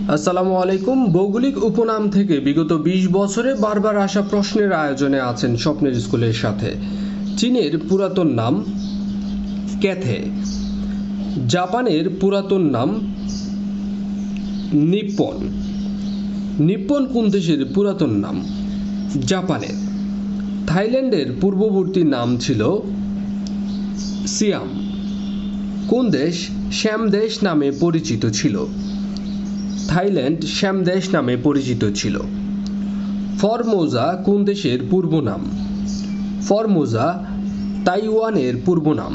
আসসালামু আলাইকুম। ভৌগোলিক উপনাম থেকে বিগত ২০ বছরে বারবার আসা প্রশ্নের আয়োজনে আছেন স্বপ্নের স্কুলের সাথে। চীনের পুরাতন নাম ক্যাথে, জাপানের পুরাতন নাম নিপ্পন। নিপ্পন কোন দেশের পুরাতন নাম? জাপানের। থাইল্যান্ডের পূর্ববর্তী নাম ছিল সিয়াম। কোন দেশ শ্যামদেশ নামে পরিচিত ছিল? থাইল্যান্ড শ্যামদেশ নামে পরিচিত ছিল। ফরমোজা কোন দেশের পূর্ব নাম? ফরমোজা তাইওয়ানের পূর্ব নাম।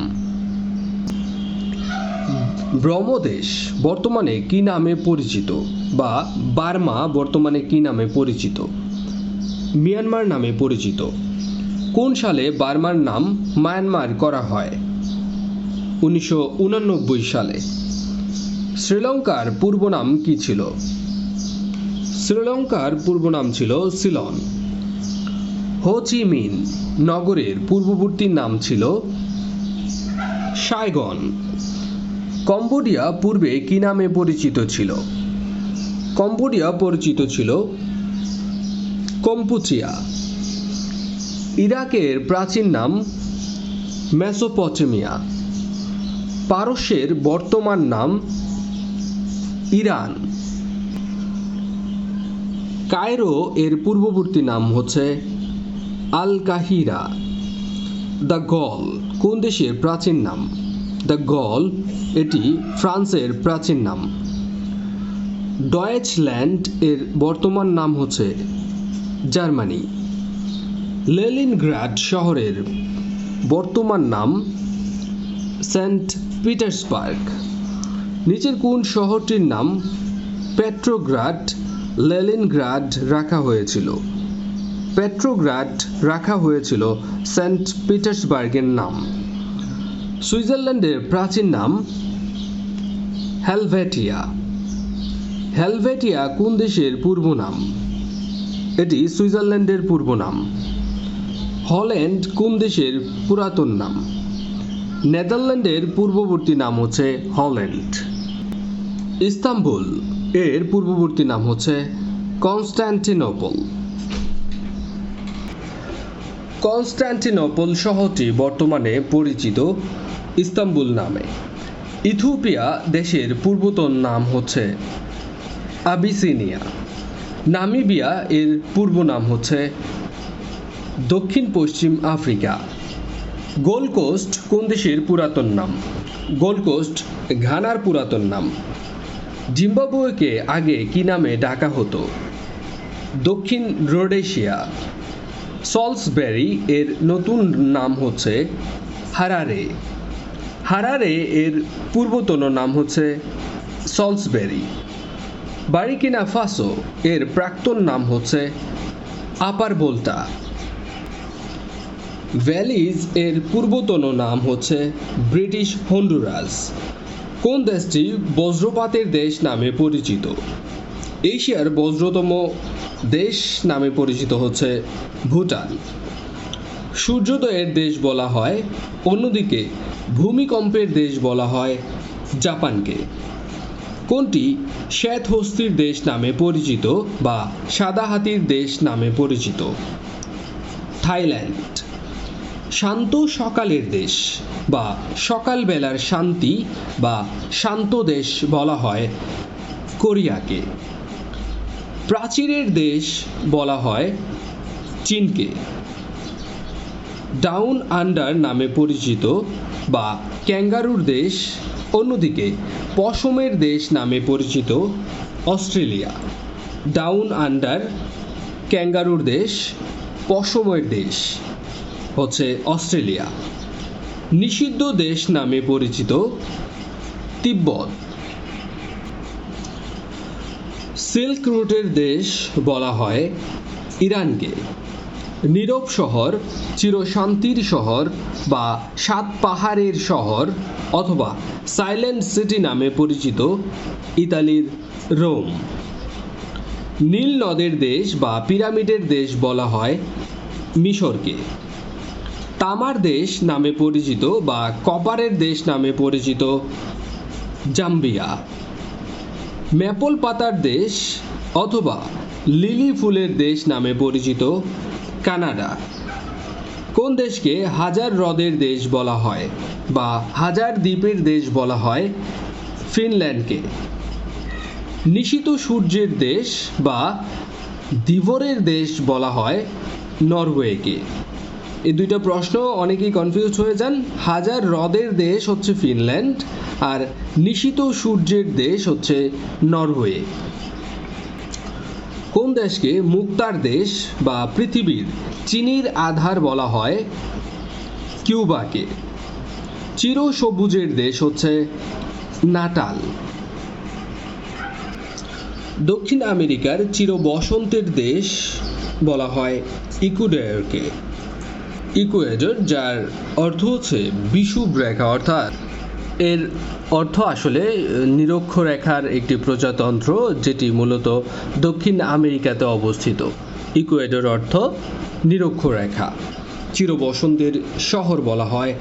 ব্রহ্মদেশ বর্তমানে কি নামে পরিচিত, বা বার্মা বর্তমানে কি নামে পরিচিত? মিয়ানমার নামে পরিচিত। কোন সালে বার্মার নাম মায়ানমার করা হয়? 1989 সালে। শ্রীলঙ্কার পূর্ব নাম কি ছিল? শ্রীলঙ্কার পূর্ব নাম ছিল সিলন। হো চি মিন নগরের পূর্ববর্তী নাম ছিল সাইগন। কম্বোডিয়া পূর্বে কি নামে পরিচিত ছিল? কম্বোডিয়া পরিচিত ছিল কম্পুচিয়া। ইরাকের প্রাচীন নাম মেসোপটেমিয়া। পারস্যের বর্তমান নাম ইরান। কায়রো এর পূর্ববর্তী নাম হচ্ছে আল কাহিরা। দ্য গল কোন দেশের প্রাচীন নাম? দ্য গল এটি ফ্রান্সের প্রাচীন নাম। ডয়েচল্যান্ড এর বর্তমান নাম হচ্ছে জার্মানি। লেনিনগ্রাড শহরের বর্তমান নাম সেন্ট পিটার্সবার্গ। নিচের কোন শহরটির নাম পেট্রোগ্রাড লেনিনগ্রাড রাখা হয়েছিল? পেট্রোগ্রাড রাখা হয়েছিল সেন্ট পিটার্সবার্গের নাম। সুইজারল্যান্ডের প্রাচীন নাম হেলভেটিয়া। হেলভেটিয়া কোন দেশের পূর্ব নাম? এটি সুইজারল্যান্ডের পূর্ব নাম। হল্যান্ড কোন দেশের পুরাতন নাম? নেদারল্যান্ডের পূর্ববর্তী নাম হচ্ছে হল্যান্ড। ইস্তাম্বুল এর পূর্ববর্তী নাম হচ্ছে কনস্টান্টিনোপল। কনস্টান্টিনোপল শহরটি বর্তমানে পরিচিত ইস্তাম্বুল নামে। ইথিওপিয়া দেশের পূর্বতন নাম হচ্ছে আবিসিনিয়া। নামিবিয়া এর পূর্ব নাম হচ্ছে দক্ষিণ পশ্চিম আফ্রিকা। গোল্ড কোস্ট কোন দেশের পুরাতন নাম? গোল্ড কোস্ট ঘানার পুরাতন নাম। জিম্বাবুয়েকে আগে কি নামে ডাকা হতো? দক্ষিণ রোডেশিয়া। সলসবেরি এর নতুন নাম হচ্ছে হারারে। হারারে এর পূর্বতন নাম হচ্ছে সলসবেরি। বারিকিনা ফাসো এর প্রাক্তন নাম হচ্ছে আপার ভোল্টা। ভ্যালিজ এর পূর্বতন নাম হচ্ছে ব্রিটিশ হন্ডুরাস। কোন দেশটি বজ্রপাতের দেশ নামে পরিচিত? এশিয়ার বজ্রতম দেশ নামে পরিচিত হচ্ছে ভুটান। সূর্যোদয়ের দেশ বলা হয়, অন্যদিকে ভূমিকম্পের দেশ বলা হয় জাপানকে। কোনটি শ্বেতহস্তির দেশ নামে পরিচিত বা সাদা হাতির দেশ নামে পরিচিত? থাইল্যান্ড। শান্ত সকালের দেশ বা সকালবেলার শান্তি বা শান্ত দেশ বলা হয় কোরিয়াকে। প্রাচীরের দেশ বলা হয় চীনকে। ডাউন আন্ডার নামে পরিচিত বা ক্যাঙ্গারুর দেশ, অন্যদিকে পশমের দেশ নামে পরিচিত অস্ট্রেলিয়া। ডাউন আন্ডার ক্যাঙ্গারুর দেশ, পশমের দেশ হচ্ছে অস্ট্রেলিয়া। নিষিদ্ধ দেশ নামে পরিচিত তিব্বত। সিল্ক রুটের দেশ বলা হয় ইরানকে। নীরব শহর, চিরশান্তির শহর বা সাত পাহাড়ের শহর অথবা সাইলেন্ট সিটি নামে পরিচিত ইতালির রোম। নীল নদের দেশ বা পিরামিডের দেশ বলা হয় মিশরকে। তামার দেশ নামে পরিচিত বা কপারের দেশ নামে পরিচিত জাম্বিয়া। ম্যাপল পাতার দেশ অথবা লিলি ফুলের দেশ নামে পরিচিত কানাডা। কোন দেশকে হাজার হ্রদের দেশ বলা হয় বা হাজার দ্বীপের দেশ বলা হয়? ফিনল্যান্ডকে। নিশীত সূর্যের দেশ বা দিবরের দেশ বলা হয় নরওয়েকে। এই দুইটা প্রশ্ন অনেকেই কনফিউজ হয়ে যান। হাজার হ্রদের দেশ হচ্ছে ফিনল্যান্ড আর নিশীত সূর্যের দেশ হচ্ছে নরওয়ে। কোন দেশকে মুক্তার দেশ বা পৃথিবীর চিনির আধার বলা হয়? কিউবাকে। চির সবুজের দেশ হচ্ছে নাটাল। দক্ষিণ আমেরিকার চির বসন্তের দেশ বলা হয় ইকুয়েডরকে। ইকুয়েডর, যার অর্থ হচ্ছে বিষুব রেখা, অর্থাৎ এর অর্থ আসলে নিরক্ষরেখার একটি প্রজাতন্ত্র যেটি মূলত দক্ষিণ আমেরিকাতে অবস্থিত। ইকুয়েডর অর্থ নিরক্ষরেখা। চির বসন্তের শহর বলা হয়,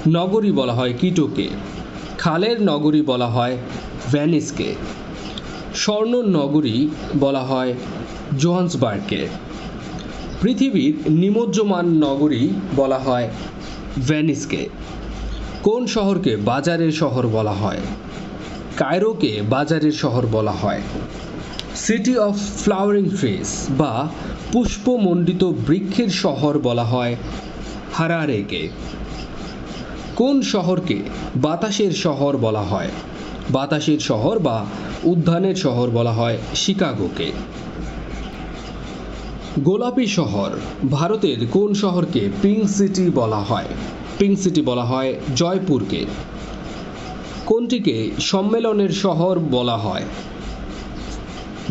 নগরী বলা হয় কিটোকে। খালের নগরী বলা হয় ভেনিসকে। স্বর্ণ নগরী বলা হয় জোহান্সবার্গকে। পৃথিবীর নিমজ্জমান নগরী বলা হয় ভেনিসকে। কোন শহরকে বাজারের শহর বলা হয়? কায়রোকে বাজারের শহর বলা হয়। সিটি অফ ফ্লাওয়ারিং ট্রিজ বা পুষ্পমণ্ডিত বৃক্ষের শহর বলা হয় হারারেকে। কোন শহরকে বাতাসের শহর বলা হয়? বাতাসের শহর বা উদ্যানের শহর বলা হয় শিকাগোকে। গোলাপি শহর ভারতের কোন শহরকে পিঙ্ক সিটি বলা হয়? পিঙ্ক সিটি বলা হয় জয়পুরকে। কোনটিকে সম্মেলনের শহর বলা হয়?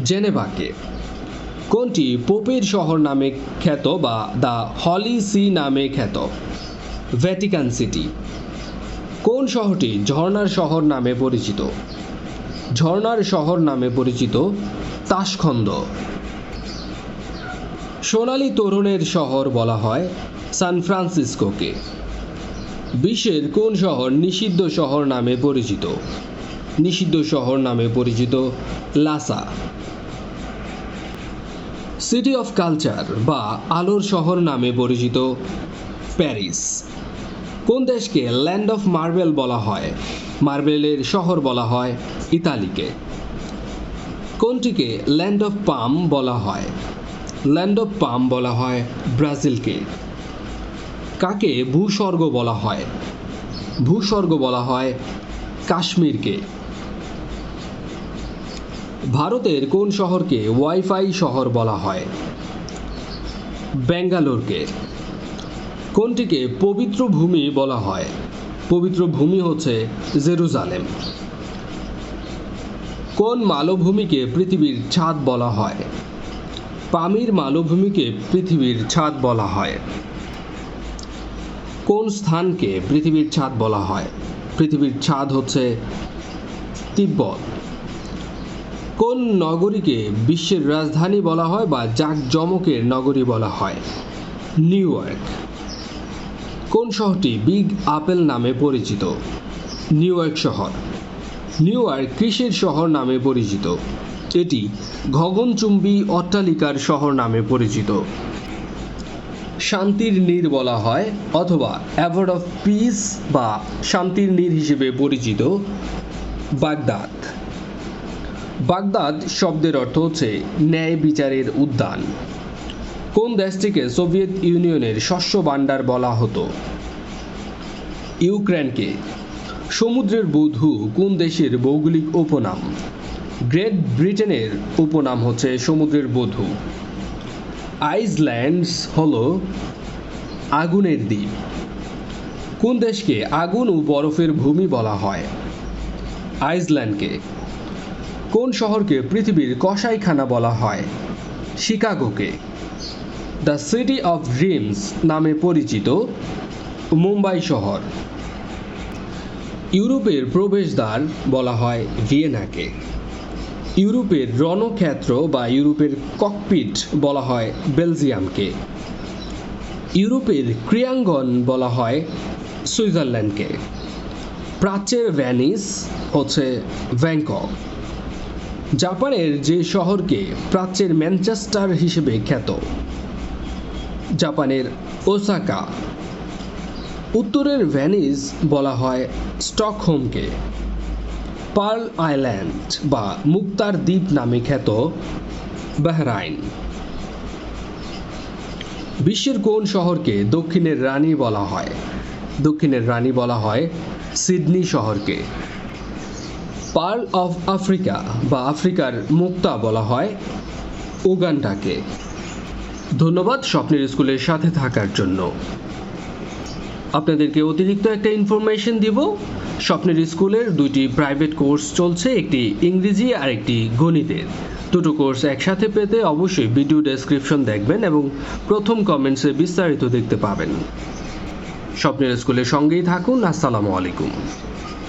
জেনেভাকে। কোনটি পোপের শহর নামে খ্যাত বা দ্য হলি সি নামে খ্যাত? Vatican city. কোন শহরটি ঝর্ণার শহর নামে পরিচিত? ঝর্ণার শহর নামে পরিচিত তাশখন্দ। সোনালী তরুণের শহর বলা হয় সান ফ্রান্সিসকোকে। বিশ্বের কোন শহর নিষিদ্ধ শহর নামে পরিচিত? নিষিদ্ধ শহর নামে পরিচিত লাসা। সিটি অফ কালচার বা আলোর শহর নামে পরিচিত প্যারিস। কোন দেশকে ল্যান্ড অফ মার্বেল বলা হয়? মার্বেলের শহর বলা হয় ইতালিকে। কোনটিকে ল্যান্ড অফ পাম বলা হয়? ল্যান্ড অফ পাম বলা হয় ব্রাজিলকে। কাকে ভূস্বর্গ বলা হয়? ভূস্বর্গ বলা হয় কাশ্মীরকে। ভারতের কোন শহরকে ওয়াইফাই শহর বলা হয়? বেঙ্গালোরকে। কোনটিকে পবিত্র ভূমি বলা হয়? পবিত্র ভূমি হচ্ছে জেরুজালেম। কোন মালভূমিকে পৃথিবীর ছাদ বলা হয়? পামির মালভূমিকে পৃথিবীর ছাদ বলা হয়। কোন স্থানকে পৃথিবীর ছাদ বলা হয়? পৃথিবীর ছাদ হচ্ছে তিব্বত। কোন নগরীকে বিশ্বের রাজধানী বলা হয় বা জাঁকজমকের নগরী বলা হয়? New York. কোন শহরটি বিগ আপেল নামে পরিচিত? নিউ ইয়র্ক শহর। নিউ ইয়র্ক কিসের শহর নামে পরিচিত? এটি গগনচুম্বী অট্টালিকার শহর নামে পরিচিত। শান্তির নীড় বলা হয় অথবা অ্যাবোর্ড অফ পিস বা শান্তির নীড় হিসেবে পরিচিত বাগদাদ। বাগদাদ শব্দের অর্থ হচ্ছে ন্যায় বিচারের উদ্যান। কোন দেশটিকে সোভিয়েত ইউনিয়নের শস্য ভাণ্ডার বলা হতো? ইউক্রেনকে। সমুদ্রের বধূ কোন দেশের ভৌগোলিক উপনাম? গ্রেট ব্রিটেনের উপনাম হচ্ছে সমুদ্রের বধূ। আইসল্যান্ডস হলো আগুনের দ্বীপ। কোন দেশকে আগুন ও বরফের ভূমি বলা হয়? আইসল্যান্ডকে। কোন শহরকে পৃথিবীর কসাইখানা বলা হয়? শিকাগোকে। দ্য সিটি অফ ড্রিমস নামে পরিচিত মুম্বাই শহর। ইউরোপের প্রবেশদ্বার বলা হয় ভিয়েনাকে। ইউরোপের রণক্ষেত্র বা ইউরোপের ককপিট বলা হয় বেলজিয়ামকে। ইউরোপের ক্রীড়াঙ্গন বলা হয় সুইজারল্যান্ডকে। প্রাচ্যের ভেনিস হচ্ছে ব্যাংকক। জাপানের যে শহরকে প্রাচ্যের ম্যানচেস্টার হিসেবে খ্যাত, জাপানের ওসাকা। উত্তরের ভেনিস বলা হয় স্টকহোমকে। পার্ল আইল্যান্ড বা মুক্তার দ্বীপ নামে খ্যাত বাহরাইন। বিশ্বের কোন শহরকে দক্ষিণের রানী বলা হয়? দক্ষিণের রানী বলা হয় সিডনি শহরকে। পার্ল অফ আফ্রিকা বা আফ্রিকার মুক্তা বলা হয় উগান্ডাকে। ধন্যবাদ স্বপ্নের স্কুলের সাথে থাকার জন্য। আপনাদেরকে অতিরিক্ত একটা ইনফরমেশন দিব। স্বপ্নের স্কুলের দুইটি প্রাইভেট কোর্স চলছে, একটি ইংরেজি আর একটি গণিতের। দুটো কোর্স একসাথে পেতে অবশ্যই ভিডিও ডেসক্রিপশন দেখবেন এবং প্রথম কমেন্টসে বিস্তারিত দেখতে পাবেন। স্বপ্নের স্কুলের সঙ্গেই থাকুন। আসসালামু আলাইকুম।